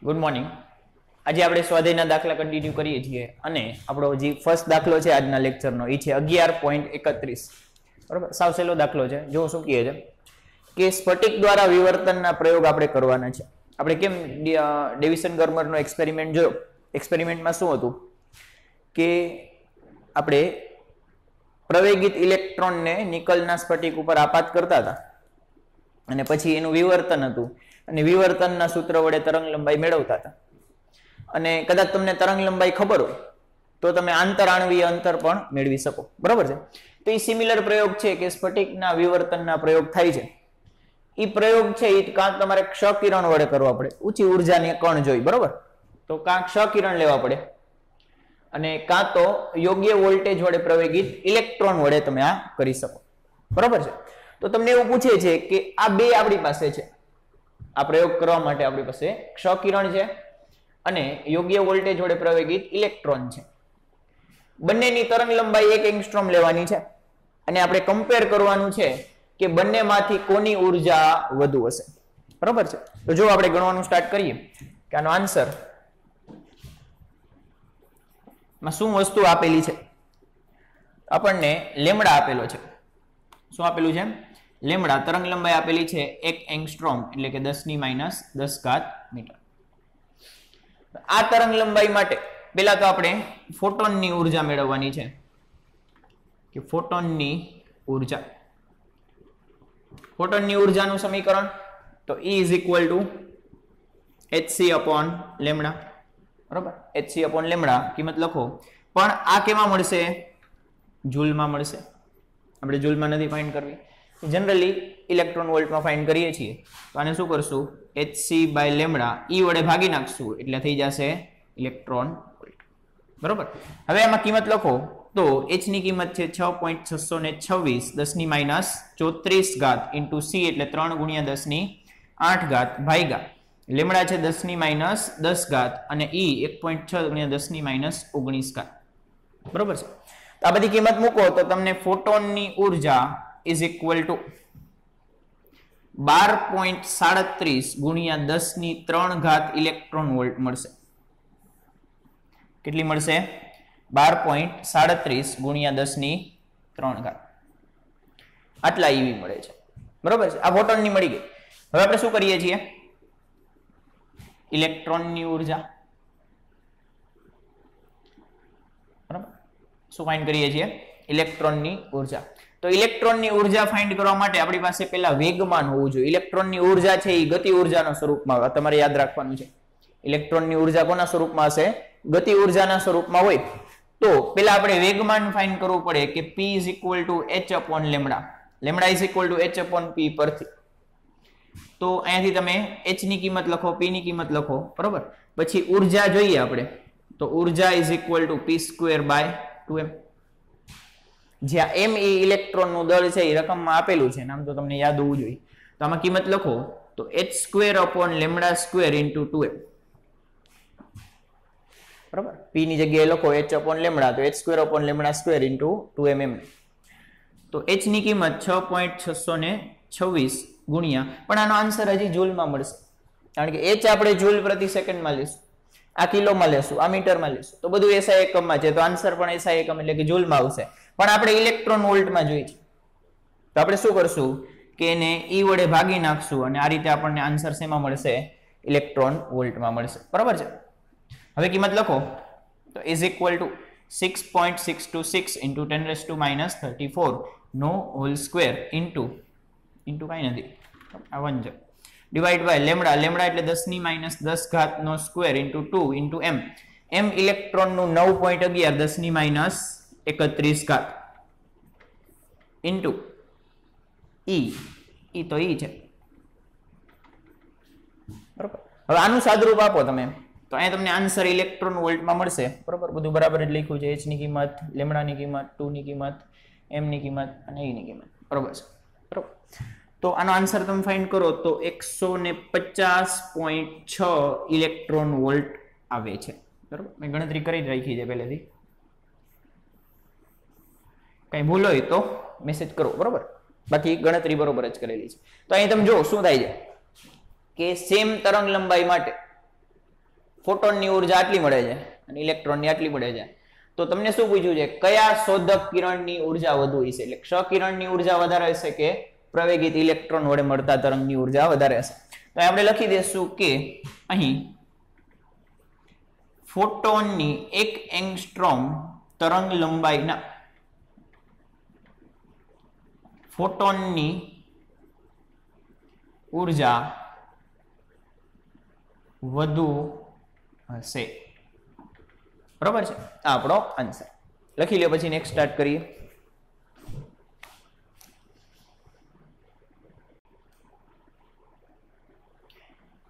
Good morning. આજે આપણે સ્વાધ્યાયના દાખલા કન્ટિન્યુ કરીએ છીએ અને આપણો જે ફર્સ્ટ દાખલો છે આજના લેક્ચરનો એ છે 11.31. બરાબર, સાવ સહેલો દાખલો છે. જો શું કહે છે કે સ્ફટિક દ્વારા વિવર્તનના પ્રયોગ આપણે કરવાના છે. આપણે કેમ ડેવિસન ગર્મરનો એક્સપેરિમેન્ટ જોયો. એક્સપેરિમેન્ટમાં શું હતું કે આપણે પ્રવેગિત ઇલેક્ટ્રોનને નિકલના સ્ફટિક ઉપર આપાત કરતા હતા અને પછી એનું વિવર્તન હતું અને વિવર્તનના સૂત્ર વડે તરંગ લંબાઈ મેળવતા હતા. અને કદાચ તમને તરંગ લંબાઈ ખબર હોય તો તમે આંતરાણવીય અંતર પણ મેળવી શકો. બરાબર છે. તો એ સિમિલર પ્રયોગ છે કે સ્ફટિકના વિવર્તનના પ્રયોગ થાય છે. એ પ્રયોગ છે એ કાં તમારે ક્ષ-કિરણ વડે કરવા પડે, ઊંચી ઉર્જાની કણ જોઈ. બરાબર, તો કાં ક્ષ-કિરણ લેવા પડે અને કાં તો યોગ્ય વોલ્ટેજ વડે પ્રવેગિત ઇલેક્ટ્રોન વડે તમે આ કરી શકો. બરાબર છે. તો તમને એવું પૂછે છે કે આ બે આપણી પાસે છે. આ પ્રયોગ કરવા માટે આપણી પાસે ક્ષ-કિરણ છે અને યોગ્ય વોલ્ટેજ વડે પ્રવેગિત ઇલેક્ટ્રોન છે. બંનેની તરંગ લંબાઈ 1 એંગસ્ટ્રોમ લેવાની છે અને આપણે કમ્પેર કરવાનું છે કે બંનેમાંથી કોની ઉર્જા વધુ હશે. બરાબર છે. તો જો આપણે ગણવાનું સ્ટાર્ટ કરીએ કે આનો આન્સર માં શું વસ્તુ આપેલી છે. આપણને લેમડા આપેલો છે. શું આપેલું છે? લેમડા. તરંગ લંબાઈ આપેલી છે 1 એંગસ્ટ્રોમ એટલે કે 10⁻10 મીટર. આ તરંગ લંબાઈ માટે પેલા તો આપણે ફોટોનની ઉર્જા મેળવવાની છે કે ફોટોનની ઉર્જા. ફોટોનની ઉર્જાનું સમીકરણ તો E = hc/λ. બરાબર, hc/λ કિંમત લખો. પણ આ કેમાં મળશે? જૂલમાં મળશે. આપણે જૂલમાં નથી ફાઇન્ડ કરવી, જનરલી ઇલેક્ટ્રોન વોલ્ટમાં ફાઇન્ડ કરીએ છીએ. તો આને શું કરશું? hc/λ E વડે ભાગી નાખશું એટલે થઈ જશે ઇલેક્ટ્રોન વોલ્ટ. બરાબર. હવે આમાં કિંમત લખો તો h ની કિંમત છે 6.626 10⁻34 ઇન્ટુ c એટલે 3 × 10⁸ ભાગ્યા લેમડા છે 10⁻10 અને E 1.6 × 10⁻19. બરોબર છે. આ બધી કિંમત મૂકો તો તમને ફોટોનની ઉર્જા is equal two 12.37 × 10⁻³ electron volt મળશે. કેટલી મળશે? 12.37 × 10⁻³ આટલા ઈવી મળે છે. બરોબર છે. આ ફોટોનની મળી ગઈ. હવે આપણે શું કરીએ છીએ? ઇલેક્ટ્રોનની ઉર્જા. બરાબર, શું ફાઇન્ડ કરીએ છીએ? ઇલેક્ટ્રોનની ઉર્જા. તો ઇલેક્ટ્રોનની ઉર્જા ફાઇન્ડ કરવા માટે આપણી પાસે પેલા વેગમાન હોવું જોઈએ. ઇલેક્ટ્રોનની ઉર્જા છે એ ગતિ ઉર્જાના સ્વરૂપમાં તમારે યાદ રાખવાનું છે. ઇલેક્ટ્રોનની ઉર્જા કોના સ્વરૂપમાં હશે? ગતિ ઉર્જાના સ્વરૂપમાં હોય. તો પેલા આપણે વેગમાન ફાઇન્ડ કરવું પડે કે P = h/λ. લેમડા = h/p પરથી. તો અહીંયાથી તમે h ની કિંમત લખો, p ની કિંમત લખો. બરોબર. પછી ઉર્જા જોઈએ આપણે તો ઉર્જા = p²/2m. જ્યાં m એ ઇલેક્ટ્રોનનું દળ છે એ રકમમાં આપેલું છે. નામ તો તમને યાદ હોવું જોઈએ. તો આમાં કિંમત લખો તો h²/λ² × 2m. બરાબર. p ની જગ્યાએ લખો h/λ તો h²/λ² × 2mm. તો h ની કિંમત 6.626 ગુણ્યા, પણ આનો આન્સર હજી જૂલમાં મળશે કારણ કે h આપણે જૂલ પ્રતિ સેકન્ડમાં લેશું, આ કિલોમાં લેશું, આ મીટરમાં લેશું. તો બધું SI એકમમાં છે તો આન્સર પણ SI એકમ એટલે કે જૂલમાં આવશે. પણ આપણે ઇલેક્ટ્રોન વોલ્ટમાં જોઈએ છે તો આપણે શું કરશું કે એને E વડે ભાગી નાખશું અને આ રીતે આપણને આન્સર શેમાં મળશે? ઇલેક્ટ્રોન વોલ્ટમાં મળશે. બરાબર છે. હવે કિંમત લખો તો = 6.626 × 10⁻34 નો હોલ સ્ક્વેર ઇન્ટુ કાંઈ નથી આ 1 છે ડિવાઈડ બાય લેમડા. લેમડા એટલે 10⁻10 નો square into 2 into m. m ઇલેક્ટ્રોનનું 9.11 10⁻31 ઇન્ટુ E. E તો E છે. બરોબર. હવે આનું સાદુરૂપ આપો તમે તો અહીંયા તમને આન્સર ઇલેક્ટ્રોન વોલ્ટમાં મળશે. બરોબર, બધું બરાબર જ લખ્યું છે. h ની કિંમત, લેમડાની કિંમત, 2 ની કિંમત, m ની કિંમત અને E ની કિંમત. બરોબર છે. બરોબર. તો આનો આન્સર તમે ફાઇન્ડ કરો તો 150.6 ઇલેક્ટ્રોન વોલ્ટ આવે છે. બરોબર, મેં ગણતરી કરી જ રાખી છે પહેલેથી. કઈ ભૂલ હોય તો મેસેજ કરો. બરોબર, બાકી ગણતરી બરોબર જ કરેલી છે. તો અહીં તમે જો શું થાય છે કે સેમ તરંગ લંબાઈ માટે ફોટોનની ઉર્જા આટલી મળે છે અને ઇલેક્ટ્રોનની આટલી મળે છે. તો તમને શું પૂછ્યું છે, કયા શોધક કિરણની ઉર્જા વધુ હશે? એટલે ક્ષ કિરણની ઉર્જા વધારે હશે કે પ્રવેગિત ઇલેક્ટ્રોન વડે મળતા તરંગની ઉર્જા વધારે હશે? તો આપણે લખી દઈશું કે અહીં ફોટોનની 1 એંગસ્ટ્રોમ તરંગ લંબાઈના ફોટોનની ઉર્જા વધુ હશે. બરોબર છે, આ આપણો આન્સર લખી લ્યો. પછી નેક્સ્ટ સ્ટાર્ટ કરીએ.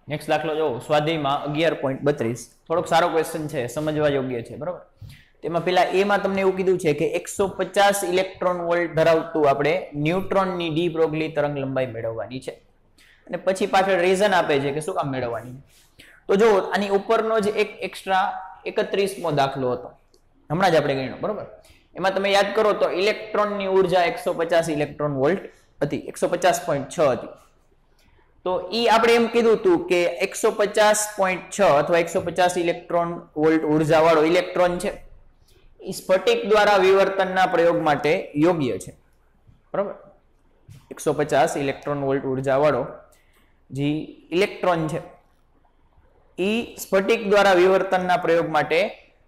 નેક્સ્ટ દાખલો જો સ્વાધ્યાયમાં 11.32 થોડોક સારો ક્વેશ્ચન છે, સમજવા યોગ્ય છે. બરોબર, તેમાં પેલા એમાં તમને એવું કીધું છે કે 150 ઇલેક્ટ્રોન વોલ્ટ ધરાવતું આપણે ન્યુટ્રોનની ડી બ્રોગલી તરંગ લંબાઈ મેળવવાની છે. અને પછી પાછળ રીઝન આપે છે કે શું કામ મેળવવાની. તો જો આની ઉપરનો જ એક એક્સ્ટ્રા 31મો દાખલો હતો, હમણાં જ આપણે ગણ્યો. બરોબર, એમાં તમે યાદ કરો તો ઇલેક્ટ્રોનની ઉર્જા 150 ઇલેક્ટ્રોન વોલ્ટ હતી, 150.6 હતી. તો ઈ આપણે એમ કીધું હતું કે 150.6 અથવા 150 ઇલેક્ટ્રોન વોલ્ટ ઉર્જા વાળો ઇલેક્ટ્રોન છે એ સ્ફટિક દ્વારા વિવર્તનના પ્રયોગ માટે યોગ્ય છે. બરોબર, 150 ઇલેક્ટ્રોન વોલ્ટ ઉર્જા વાળો જે ઇલેક્ટ્રોન છે એ સ્ફટિક દ્વારા વિવર્તનના પ્રયોગ માટે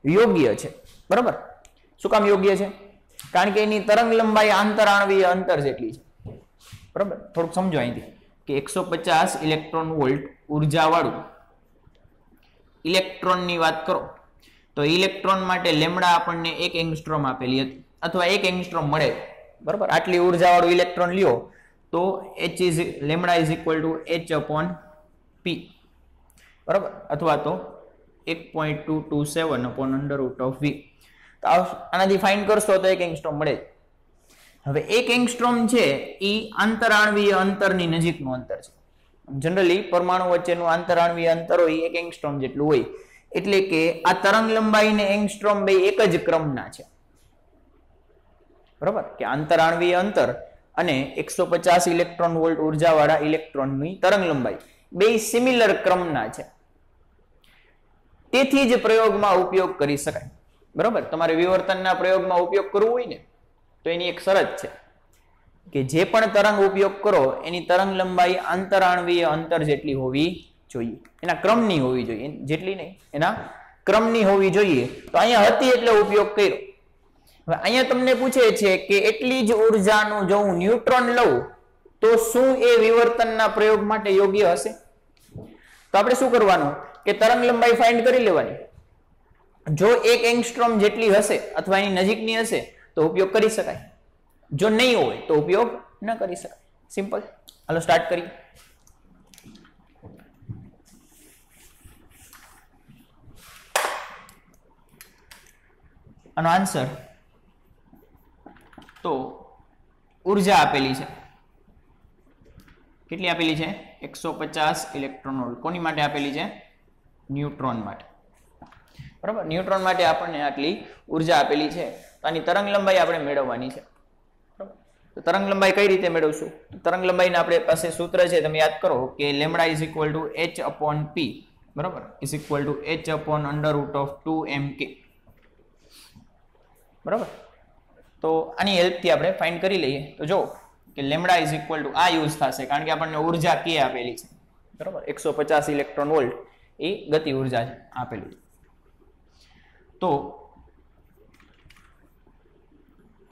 યોગ્ય છે. બરોબર, શું કામ યોગ્ય છે? કારણ કે એની તરંગ લંબાઈ આંતરાણવીય અંતર જેટલી છે. બરોબર, થોડુંક સમજો અહીંથી કે 150 ઇલેક્ટ્રોન વોલ્ટ ઉર્જા વાળું ઇલેક્ટ્રોનની વાત કરો તો ઇલેક્ટ્રોન માટે લેમ્ડા આપણને 1 એંગસ્ટ્રોમ આપેલી હતી અથવા 1 એંગસ્ટ્રોમ મળે. બરોબર, આટલી ઉર્જા વાળું ઇલેક્ટ્રોન લ્યો તો lambda is equal two h/p. બરોબર, અથવા તો 1.227 upon under root of v. તો આનાથી ફાઇન્ડ કરશો તો 1 એંગસ્ટ્રોમ મળે. હવે 1 એંગસ્ટ્રોમ છે એ આંતરાણવીય અંતરની નજીકનું અંતર છે. જનરલી પરમાણુ વચ્ચેનું આંતરાણવીય અંતર હોય 1 એંગસ્ટ્રોમ જેટલું હોય, એટલે કે આ તરંગ લંબાઈ ને એંગસ્ટ્રોમ બે એક જ ક્રમના છે. બરોબર, કે આંતરાણવીય અંતર અને 150 ઇલેક્ટ્રોન વોલ્ટ ઉર્જા વાળા ઇલેક્ટ્રોનની તરંગ લંબાઈ બે સિમિલર ક્રમના છે. તેથી જ પ્રયોગમાં ઉપયોગ કરી શકાય. બરોબર, તમારે વિવર્તનના પ્રયોગમાં ઉપયોગ કરવો હોય ને તો એની એક શરત છે કે જે પણ તરંગ ઉપયોગ કરો એની તરંગ લંબાઈ આંતરાણવીય અંતર જેટલી હોવી જોઈએ, એના ક્રમની હોવી જોઈએ, જેટલી નહીં એના ક્રમની હોવી જોઈએ. તો અહીંયા હતી એટલે ઉપયોગ કર્યો. હવે અહીંયા તમને પૂછે છે કે એટલી જ ઉર્જાનું જો હું ન્યુટ્રોન લઉં તો શું એ વિવર્તનના પ્રયોગ માટે યોગ્ય હશે? તો આપણે શું કરવાનું કે તરંગ લંબાઈ ફાઇન્ડ કરી લેવાની. જો 1 એંગસ્ટ્રોમ જેટલી હશે અથવા એની નજીકની હશે તો ઉપયોગ કરી શકાય, જો નહીં હોય તો ઉપયોગ ન કરી શકાય. સિમ્પલ. હાલો સ્ટાર્ટ કરીએ. આનો આન્સર તો ઉર્જા આપેલી છે. કેટલી આપેલી છે? 150 ઇલેક્ટ્રોન વોલ્ટ. કોની માટે આપેલી છે? ન્યુટ્રોન માટે. બરાબર, ન્યુટ્રોન માટે આપણને આટલી ઉર્જા આપેલી છે. તો આની તરંગ લંબાઈ આપણે મેળવવાની છે. બરાબર, તો તરંગ લંબાઈ કઈ રીતે મેળવશું? તરંગ લંબાઈને આપણે પાસે સૂત્ર છે, તમે યાદ કરો કે lambda is equal two h/p. બરાબર, ઇઝ ઇક્વલ ટુ h/√2mk. બરાબર, તો આની હેલ્પથી આપણે ફાઇન્ડ કરી લઈએ. તો જો કે લેમ્ડા ઇઝ ઇક્વલ ટુ આ યુઝ થશે કારણ કે આપણને ઉર્જા કે આપેલી છે. બરાબર, 150 ઇલેક્ટ્રોન વોલ્ટ એ ગતિ ઉર્જા છે આપેલી. તો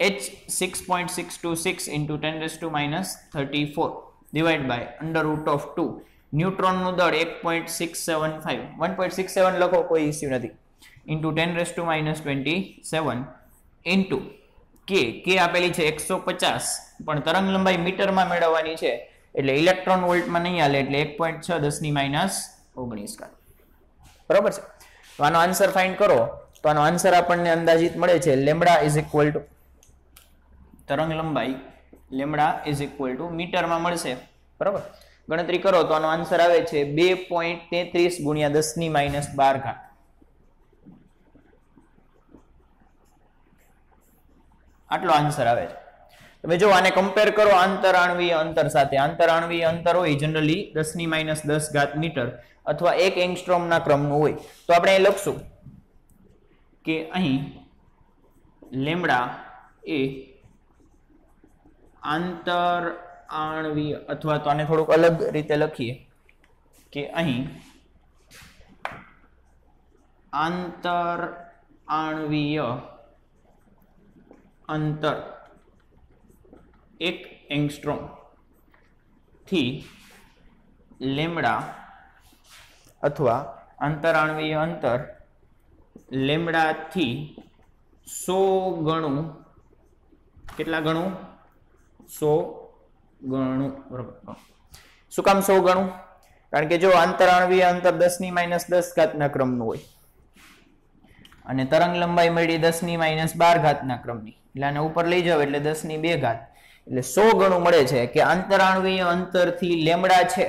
h 6.626 into 10⁻³ divided by √2. ન્યુટ્રોનનું દળ 1.675 1.67 લખો, કોઈ ઇસ્યુ નથી, into 10⁻27 into k આપેલી છે 150, પણ તરંગ લંબાઈ મીટરમાં મેળવવાની છે એટલે ઇલેક્ટ્રોન વોલ્ટમાં નહીં હાલે, એટલે 1.6 10⁻19. બરોબર છે. તો આનો આન્સર ફાઇન્ડ કરો તો આનો આન્સર આપણને અંદાજિત મળે છે લેમ્ડા ઇઝ ઇક્વલ ટુ તરંગ લંબાઈ લેમ્ડા ઇઝ ઇક્વલ ટુ મીટરમાં મળશે. બરાબર, ગણતરી કરો તો આનો આન્સર આવે છે 2.33 × 10⁻12. આટલો આન્સર આવે છે. તો તમે જો આને કમ્પેર કરો આંતરાણવીય અંતર સાથે. આંતરાણવીય અંતર હોય જનરલી 10⁻10 મીટર અથવા 1 એંગસ્ટ્રોમના ક્રમનું હોય. તો આપણે અહીં લખશું કે અહીં લેમ્બડા એ આંતરાણવીય, અથવા તો આને થોડુંક અલગ રીતે લખીએ કે અહીં આંતરાણવીય અંતર 1 એંગસ્ટ્રોમ થી લેમ્બડા, અથવા આંતરાણવીય અંતર લેમ્બડા થી 100 ગણું, કેટલા ગણું? 100 ગણું, બરોબર. શું કામ 100 ગણું? કારણ કે જો આંતરાણવીય અંતર 10⁻10 ના ક્રમનું હોય અને તરંગ લંબાઈ મળી 10⁻12 ના ક્રમની, એટલે આને ઉપર લઈ જાવ એટલે 10⁻2, એટલે 100 ગણું મળે છે કે આંતરાણવીય અંતરથી લેમ્બડા છે,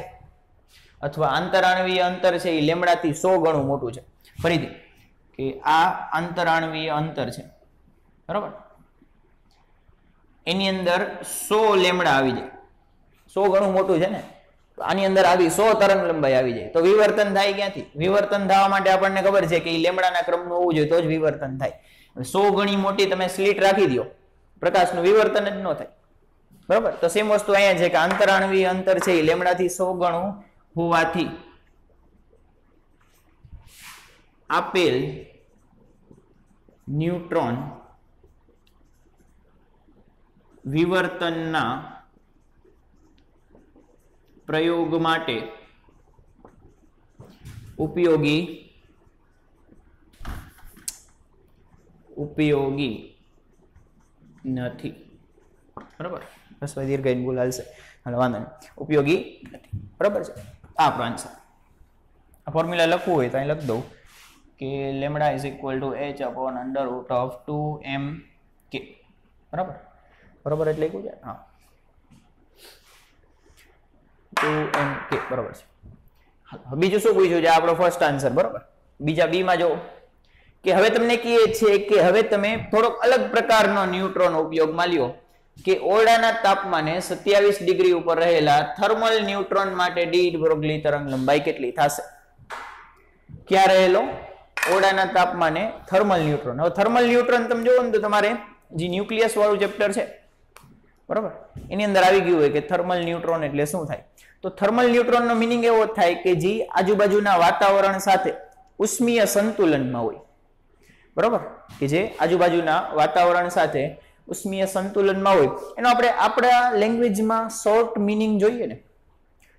અથવા આંતરાણવીય અંતર છે એ લેમ્બડા થી 100 ગણું મોટું છે. ફરીથી કે આ આંતરાણવીય અંતર છે, બરાબર, એની અંદર 100 લેમ્બડા આવી જાય, 100 ગણું મોટું છે ને, તો આની અંદર આવી 100 તરંગ લંબાઈ આવી જાય, તો વિવર્તન થાય ક્યાંથી? વિવર્તન થવા માટે આપણને ખબર છે કે લેમ્બડાના ક્રમનું હોવું જોઈએ તો જ વિવર્તન થાય. 100 ગણી મોટી તમે સ્લીટ રાખી દો, પ્રકાશનું વિવર્તન જ ન થાય, બરાબર. તો સેમ વસ્તુ અહીંયા છે કે આંતરાણવીય અંતર છે એ લેમ્બડાથી 100 ગણું હોવાથી આપેલ ન્યુટ્રોન વિવર્તનના પ્રયોગ માટે ઉપયોગી નથી, બરાબર. બસ દીર્ઘ ભૂલ હાલશે, હાલો વાંધો નહીં, ઉપયોગી નથી, બરાબર છે. આ આપણો આન્સર. આ ફોર્મ્યુલા લખવું હોય તો અહીં લખી દઉં કે lambda is equal two h/√2mk, બરાબર. બરાબર એટલે લખ્યું છે, હા, 2mk, બરાબર છે. બીજું શું પૂછ્યું છે? આપણો ફર્સ્ટ આન્સર, બરાબર. બીજા બી માં જો કે હવે તમને કહીએ છે કે હવે તમે થોડોક અલગ પ્રકારનો ન્યુટ્રોન ઉપયોગમાં લ્યો કે ઓરડાના તાપમાને 27 ડિગ્રી ઉપર રહેલા થર્મલ ન્યુટ્રોન માટે ડી બ્રોગલી તરંગ લંબાઈ કેટલી થશે? ક્યાં રહેલો? ઓરડાના તાપમાને થર્મલ ન્યુટ્રોન. હવે થર્મલ ન્યુટ્રોન તમે જોવો ને તો તમારે જે ન્યુક્લિયસ વાળું ચેપ્ટર છે, બરાબર, એની અંદર આવી ગયું હોય કે થર્મલ ન્યુટ્રોન એટલે શું થાય. તો થર્મલ ન્યુટ્રોનનો મિનિંગ એવો થાય કે જે આજુબાજુના વાતાવરણ સાથે ઉષ્મીય સંતુલનમાં હોય, બરાબર, કે જે આજુબાજુના વાતાવરણ સાથે ઉષ્મીય સંતુલનમાં હોય. એનો આપણે આપણા લેંગ્વેજમાં શોર્ટ મિનિંગ જોઈએ ને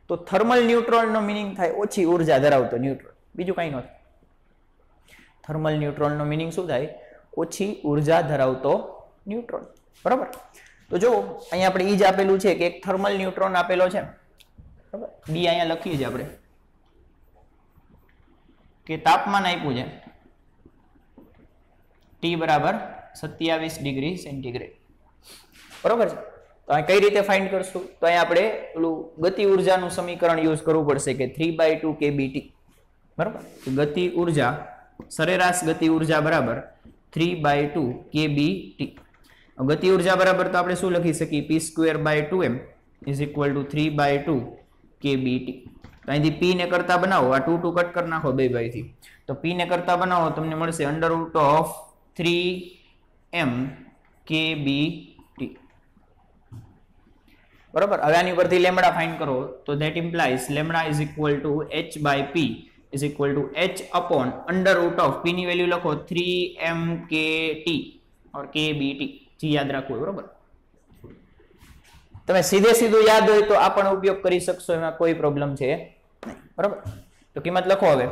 તો થર્મલ ન્યુટ્રોનનો મિનિંગ થાય ઓછી ઉર્જા ધરાવતો ન્યુટ્રોન, બીજું કંઈ નથી. થર્મલ ન્યુટ્રોનનો મિનિંગ શું થાય? ઓછી ઉર્જા ધરાવતો ન્યુટ્રોન, બરાબર. તો જો અહીંયા આપણે ઈ જ આપેલું છે કે એક થર્મલ ન્યુટ્રોન આપેલો છે, બરાબર. ડી અહીંયા લખીએ છીએ આપણે કે તાપમાન આપ્યું છે ટી બરાબર 27 ડિગ્રી સેન્ટીગ્રેડ, બરાબર છે. તો અહીં કઈ રીતે ફાઇન્ડ કરશું? તો અહીંયા આપણે પેલું ગતિ ઉર્જાનું સમીકરણ યુઝ કરવું પડશે કે 3/2 kBt, બરાબર. ગતિ ઉર્જા, સરેરાશ ગતિ ઉર્જા બરાબર 3/2 kBt. ગતિ ઉર્જા બરાબર તો આપણે શું લખી શકીએ? p²/2m is equal two 3/2 kBt. તો અહીંથી p ને કરતા બનાવો, આ 2 કટ કરી નાખો બે બાયથી, તો p ને કરતા બનાવો તમને મળશે √3m kBt, બરાબર. હવે આની પરથી લેમ્બડા ફાઇન્ડ કરો તો that implies lambda is equal two h/p is equal to h upon √p ની વેલ્યુ લખો 3mkt ઓર kBt, જી યાદ રાખવું, બરાબર. તમે સીધે સીધું યાદ હોય તો આ પણ ઉપયોગ કરી શકશો, એમાં કોઈ પ્રોબ્લેમ છે નહીં, બરાબર. તો કિંમત લખો હવે.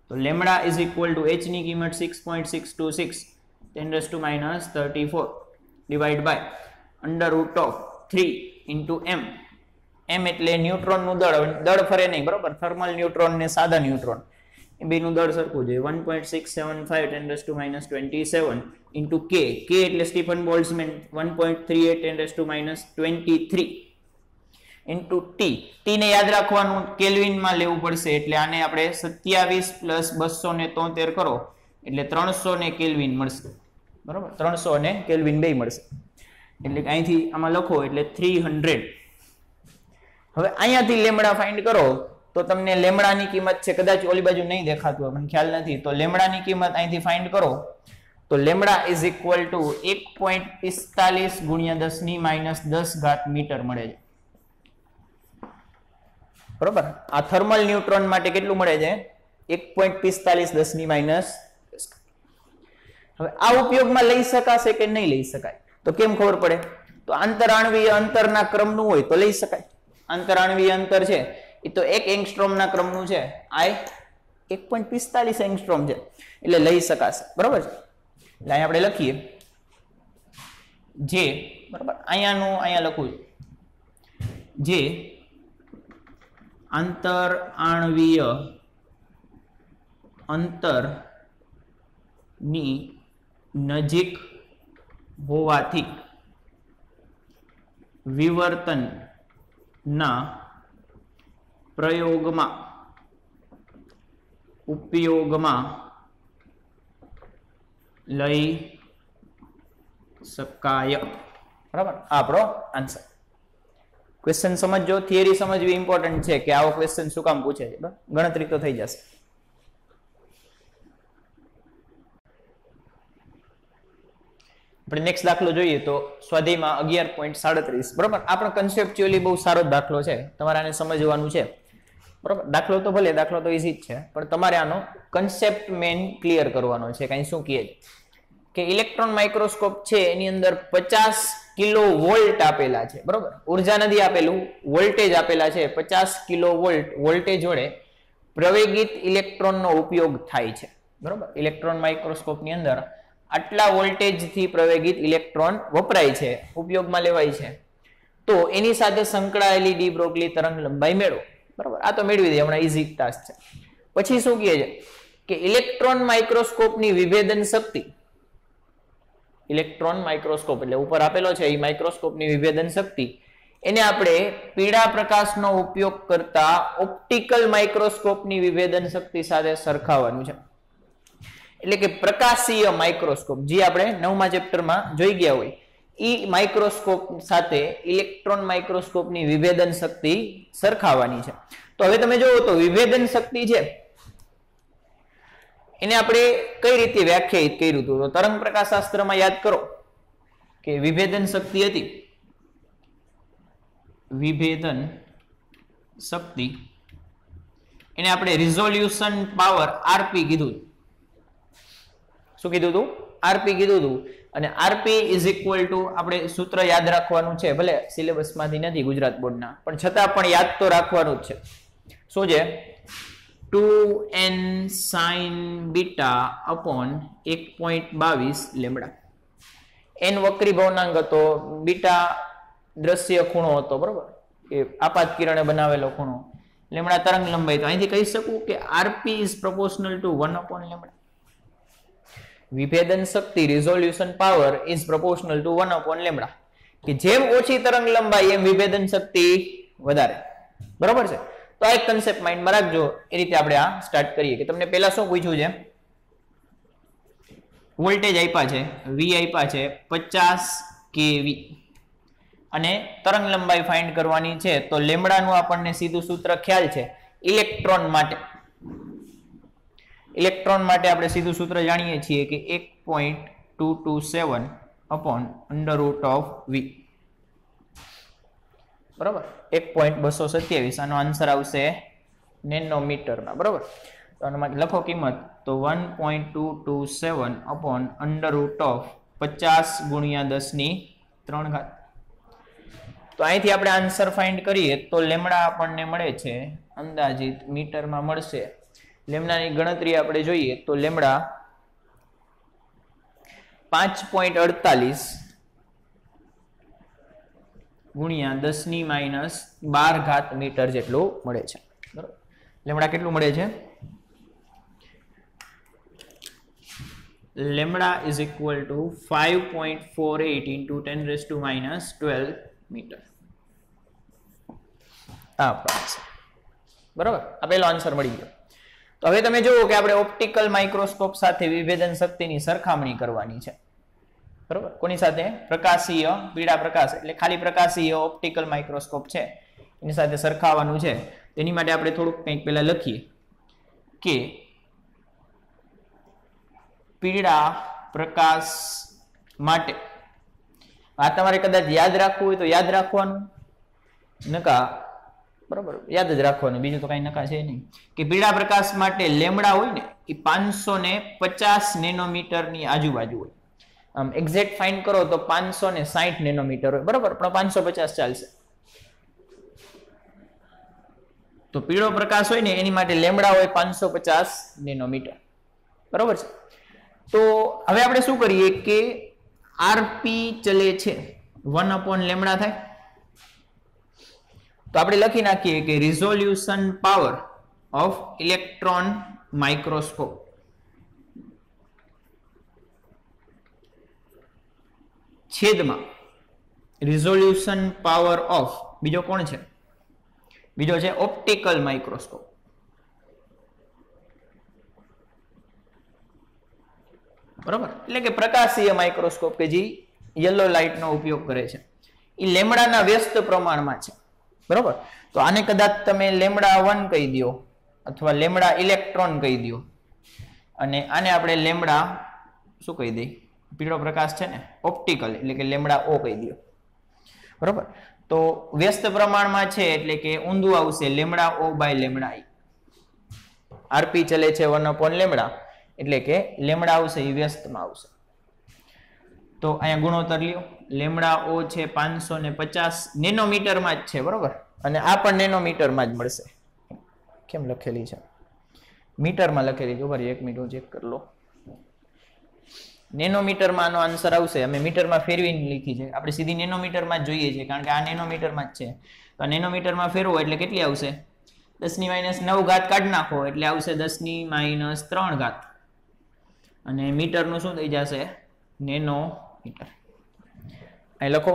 તો lambda is equal to h ની કિંમત 6.626 10⁻34 divide by √3 into m. m એટલે ન્યુટ્રોનનું દળ, દળ ફરે નહીં, બરાબર. થર્મલ ન્યુટ્રોન ને સાદા ન્યુટ્રોન એ બેનું દળ સરખું છે, 1.675 10⁻27 ઇન્ટુ k. k એટલે Stephen Boltzmann 1.38 10⁻23 into t. t ને યાદ રાખવાનું કેલ્વિનમાં લેવું પડશે, એટલે આને આપણે 27 પ્લસ 273 કરો એટલે 300 ને કેલ્વિન મળશે, બરાબર. 300 ને કેલ્વિન બે મળશે. એટલે કે અહીંથી આમાં લખો એટલે 300. હવે અહીંયાથી લેમડા ફાઇન્ડ કરો તો તમને લેમડાની કિંમત છે, કદાચ ઓલી બાજુ નહીં દેખાતું મને ખ્યાલ નથી, તો લેમડાની કિંમત અહીંથી ફાઇન્ડ કરો તો લેમડા ઇઝ ઇક્વલ ટુ 1.45 ગુણ્યા 10 ની -10 ઘાત મીટર મળે છે. બરોબર, આ થર્મલ ન્યુટ્રોન માટે કેટલું મળે છે? 1.45 10 ની -10. હવે આ ઉપયોગમાં લઈ શકાશે કે નહીં લઈ શકાય તો કેમ ખબર પડે? તો આંતરાણવીય અંતરના ક્રમનું હોય તો લઈ શકાય. આંતરાણવીય અંતર છે એ તો 1 એંગસ્ટ્રોમના ક્રમનું છે, આ 1.45 એંગસ્ટ્રોમ છે એટલે લઈ શકાશે. બરોબર છે, એટલે અહીંયા આપણે લખીએ જે, બરોબર, અહીંયાનું અહીંયા લખું જે આંતરાણવીય અંતરની નજીક હોવાથી વિવર્તનના પ્રયોગમાં ઉપયોગમાં લઈ શકાય. બરાબર, આપણો આન્સર. ક્વેશ્ચન સમજો, થિયરી સમજવી ઇમ્પોર્ટન્ટ છે કે આવો ક્વેશ્ચન શું કામ પૂછે છે. ગણતરી તો થઈ જશે. આપણે નેક્સ્ટ દાખલો જોઈએ તો સ્વાધ્યાયમાં 11.37. બરોબર, આપણો કન્સેપ્ચ્યુઅલી બહુ સારો દાખલો છે, તમારે આને સમજવાનું છે. બરોબર, દાખલો તો ભલે દાખલો તો ઈઝી જ છે, પણ તમારે આનો કન્સેપ્ટ મેન ક્લિયર કરવાનો છે. કઈ શું કહે છે કે ઇલેક્ટ્રોન માઇક્રોસ્કોપ છે એની અંદર 50 કિલો વોલ્ટ આપેલા છે. બરોબર, ઉર્જા નથી આપેલું, વોલ્ટેજ આપેલા છે. 50 કિલો વોલ્ટ વોલ્ટેજ વડે પ્રવેગિત ઇલેક્ટ્રોનનો ઉપયોગ થાય છે. બરોબર, ઇલેક્ટ્રોન માઇક્રોસ્કોપની અંદર આટલા વોલ્ટેજથી પ્રવેગિત ઇલેક્ટ્રોન વપરાય છે, ઉપયોગમાં લેવાય છે. તો એની સાથે સંકળાયેલી ડી બ્રોગલી તરંગ લંબાઈ મેળવો. બરાબર, આ તો મેળવી દઈએ, હમણાં ઈઝી ટાસ્ક છે. પછી શું કહે છે કે ઇલેક્ટ્રોન માઇક્રોસ્કોપની વિભેદન શક્તિ, ઇલેક્ટ્રોન માઇક્રોસ્કોપ એટલે ઉપર આપેલો છે એ માઇક્રોસ્કોપની વિભેદન શક્તિ, એને આપણે પીળા પ્રકાશનો ઉપયોગ કરતા ઓપ્ટિકલ માઇક્રોસ્કોપની વિભેદન શક્તિ સાથે સરખાવવાનું છે. એટલે કે પ્રકાશીય માઇક્રોસ્કોપ જે આપણે 9મા ચેપ્ટરમાં જોઈ ગયા હોય એ માઇક્રોસ્કોપ સાથે ઇલેક્ટ્રોન માઇક્રોસ્કોપની વિભેદન શક્તિ સરખાવવાની છે. તો હવે તમે જોવો તો વિભેદન શક્તિ છે એને આપણે કઈ રીતે વ્યાખ્યાયિત કર્યું હતું? તો તરંગ પ્રકાશશાસ્ત્રમાં યાદ કરો કે વિભેદન શક્તિ હતી, વિભેદન શક્તિ એને આપણે રિઝોલ્યુશન પાવર આરપી કીધું. શું કીધું હતું? આરપી કીધું હતું. અને આરપી ઇઝ ઇક્વલ ટુ, આપણે સૂત્ર યાદ રાખવાનું છે, ભલે સિલેબસમાંથી નથી ગુજરાત બોર્ડના, પણ છતાં પણ યાદ તો રાખવાનું જ છે. શું છે? 2n sin beta upon 1.22 lambda. n વક્રી ભવનાંક હતો, બીટા દ્રશ્ય ખૂણો હતો. બરોબર, એ આપાત કિરણે બનાવેલો ખૂણો, લેમડા તરંગ લંબાઈ. તો અહીંથી કહી શકું કે RP is proportional to 1 upon lambda. વિભેદન શક્તિ resolution power is proportional to 1 upon lambda. કે જેમ ઓછી તરંગ લંબાઈ એમ વિભેદન શક્તિ વધારે. બરોબર છે, તો આ એક કન્સેપ્ટ માઇન્ડમાં રાખજો. એ રીતે આપણે આ સ્ટાર્ટ કરીએ કે તમને પહેલા શું પૂછ્યું છે? વોલ્ટેજ આપ્યા છે, વી આપ્યા છે 50 kV અને તરંગ લંબાઈ ફાઇન્ડ કરવાની છે. તો લેમડાનું આપણને સીધું સૂત્ર ખ્યાલ છે. ઇલેક્ટ્રોન માટે, ઇલેક્ટ્રોન માટે આપણે સીધું સૂત્ર જાણીએ છીએ કે 1.227 upon under root of v. બરાબર, 1.227. આનો આન્સર આવશે નેનોમીટરમાં. બરાબર, તો આના માટે લખો કિંમત, તો 1.227 upon under root of 50 ગુણ્યા 10 ની 3 ઘાત. તો અહીંથી આપણે આન્સર ફાઇન્ડ કરીએ તો લેમડા આપણને મળે છે અંદાજિત મીટરમાં મળશે. લેમડાની ગણતરી આપણે જોઈએ તો લેમડા 5.48 ગુણ્યા 10 ની -12 ઘાત મીટર જેટલું મળે છે. બરાબર, લેમડા કેટલું મળે છે? Lambda is equal to 5.48 into 10⁻12 metre. બરાબર, આ પહેલો આન્સર મળી ગયો. તો હવે તમે જુઓ કે આપણે ઓપ્ટિકલ માઇક્રોસ્કોપ સાથે વિભેદન શક્તિની સરખામણી કરવાની છે. બરોબર. કોની સાથે? પ્રકાશીય પીળા પ્રકાશ એટલે ખાલી પ્રકાશીય ઓપ્ટિકલ માઇક્રોસ્કોપ છે એની સાથે સરખાવવાનું છે. તેની માટે આપણે થોડુંક કંઈક પહેલા લખીએ કે પીળા પ્રકાશ માટે, આ તમારે કદાચ યાદ રાખવું હોય તો યાદ રાખવાનું, નકા બરોબર યાદ જ રાખવાનું, બીજું તો કઈ નકા છે નહીં. કે પીળા પ્રકાશ માટે લેમડા હોય ને એ 550 નેનોમીટર ની આજુબાજુ હોય. આમ એક્ઝેક્ટ ફાઇન્ડ કરો તો 560 નેનોમીટર હોય, બરોબર, પણ 550 ચાલશે. તો પીળો પ્રકાશ હોય ને એની માટે લેમડા હોય 550 નેનોમીટર, બરોબર છે. તો હવે આપણે શું કરીએ કે આરપી ચલે છે 1/લેમડા થાય, તો આપણે લખી નાખીએ કે resolution power of electron microscope છેદમાં રિઝોલ્યુશન પાવર ઓફ બીજો કોણ છે? બીજો છે ઓપ્ટિકલ માઇક્રોસ્કોપ. બરોબર, એટલે કે પ્રકાશીય માઇક્રોસ્કોપ કે જે યલો લાઇટ નો ઉપયોગ કરે છે એ લેમડાના વ્યસ્ત પ્રમાણમાં છે. બરોબર, તો આને કદાચ તમે લેમડા 1 કહી દો અથવા લેમડા ઇલેક્ટ્રોન કહી દો, અને આને આપણે લેમડા શું કહી દઈએ? પીળો પ્રકાશ છે ને ઓપ્ટિકલ એટલે કે લેમડા ઓ કહી દો. બરોબર, તો વ્યસ્ત પ્રમાણમાં છે એટલે કે ઊંધું આવશે lambda O by lambda I. RP ચલે છે 1/લેમડા એટલે કે લેમડા આવશે એ વ્યસ્તમાં આવશે. તો અહીંયા ગુણોત્તર લ્યો, લેમડા ઓ છે 550 નેનોમીટરમાં જ છે, બરોબર, અને આ પણ નેનોમીટરમાં જ મળશે. કેમ લખેલી છે? મીટરમાં લખેલી છે. બરાબર, 1 મિનિટ ચેક કરી લો. નેનોમીટરમાં આનો આન્સર આવશે. અમે મીટરમાં ફેરવીને લીધી છે, આપણે સીધી નેનોમીટરમાં જ જોઈએ છીએ કારણ કે આ નેનોમીટરમાં જ છે. તો નેનોમીટરમાં ફેરવો એટલે કેટલી આવશે? 10⁻9 કાઢી નાખો એટલે આવશે 10⁻3. અને મીટરનું શું થઈ જશે? નેનોમીટર. અહીં લખો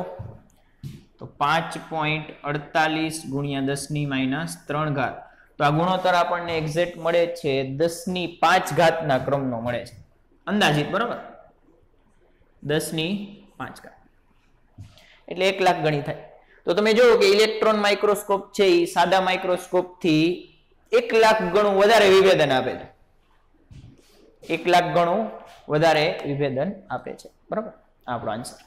તો 5.48 × 10⁻3. તો આ ગુણોત્તર આપણને એક્ઝેક્ટ મળે છે 10⁵ ના ક્રમનો મળે છે, અંદાજિત. બરોબર, 10⁵ એટલે 1 લાખ ગણી થાય. તો તમે જુઓ કે ઇલેક્ટ્રોન માઇક્રોસ્કોપ છે એ સાદા માઇક્રોસ્કોપ થી 1 લાખ ગણું વધારે વિભેદન આપે છે. 1 લાખ ગણું વધારે વિભેદન આપે છે. બરોબર, આપણો આન્સર.